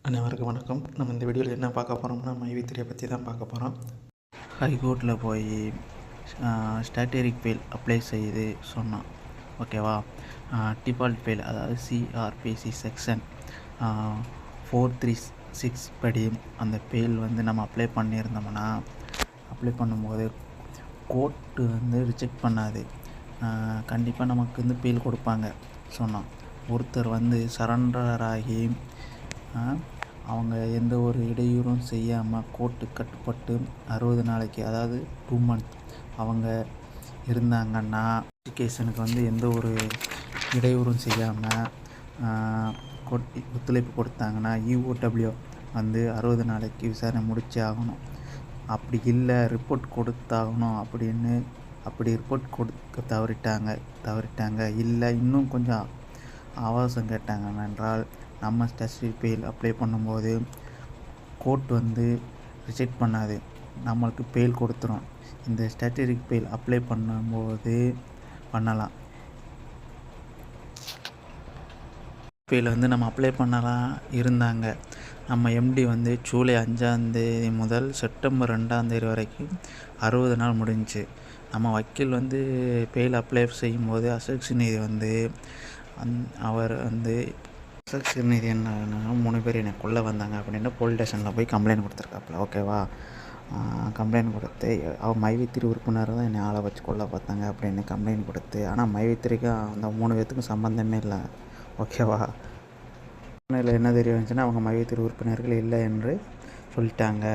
அனைவருக்கும் வணக்கம். நம்ம இந்த வீடியோவில் என்ன பார்க்க போகிறோம்னா மைவி3 பற்றி தான் பார்க்க போகிறோம். ஹைகோர்ட்டில் போய் ஸ்டாட்டரிக் ஃபெயில் அப்ளை செய்து சொன்னோம், ஓகேவா. டிஃபால்ட் ஃபெயில், அதாவது சிஆர்பிசி செக்ஷன் 436 படி அந்த ஃபெயில் நம்ம அப்ளை பண்ணியிருந்தோம்னா, அப்ளை பண்ணும்போது கோர்ட்டு ரிஜெக்ட் பண்ணாது, கண்டிப்பாக நமக்கு ஃபெயில் கொடுப்பாங்க சொன்னோம். ஒருத்தர் சரண்டர் ஆகி அவங்க எந்த ஒரு இடையூறும் செய்யாமல் கோர்ட்டுக்கு கட்டுப்பட்டு 60 நாளைக்கு, அதாவது 2 months அவங்க இருந்தாங்கன்னா, எஜுகேஷனுக்கு எந்த ஒரு இடையூறும் செய்யாமல் ஒத்துழைப்பு கொடுத்தாங்கன்னா இஓடபிள்யூ 60 நாளைக்கு விசாரணை முடிச்சே ஆகணும். அப்படி இல்லை ரிப்போர்ட் கொடுத்தாகணும் அப்படி ரிப்போர்ட் கொடுக்க தவறிட்டாங்க இல்லை இன்னும் கொஞ்சம் அவகாசம் கேட்டாங்க என்றால், நம்ம ஸ்டாட்டரி ஃபெயில் அப்ளை பண்ணும்போது கோர்ட் ரிஜெக்ட் பண்ணாது, நம்மளுக்கு ஃபெயில் கொடுத்துரும். இந்த ஸ்டாட்டரி ஃபெயில் அப்ளை பண்ணும்போது பண்ணலாம். ஃபெயில் நம்ம அப்ளை பண்ணலாம் இருந்தாங்க. நம்ம எம்டி ஜூலை 5 முதல் செப்டம்பர் 2 வரைக்கும் 60 நாள் முடிஞ்சிச்சு. நம்ம வக்கீல் ஃபெயில் அப்ளை செய்யும்போது அசோக்ஸ் நீதி அவர் அசோக்ஸ் நீதி என்னன்னா 3 பேர் என்னை கொல்ல வந்தாங்க அப்படின்னு போலீஸ் ஸ்டேஷனில் போய் கம்ப்ளைண்ட் கொடுத்துருக்காப்புல, ஓகேவா. கம்ப்ளைண்ட் கொடுத்து அவர் மைவி3 உறுப்பினர் தான் என்னை ஆளை வச்சு கொல்ல பார்த்தாங்க அப்படின்னு கம்ப்ளைண்ட் கொடுத்து, ஆனால் மைவி3க்கு அந்த 3 பேர்த்துக்கும் சம்மந்தமே இல்லை, ஓகேவா. என்ன தெரிய வந்துச்சுன்னா, அவங்க மைவி3 உறுப்பினர்கள் இல்லை என்று சொல்லிட்டாங்க.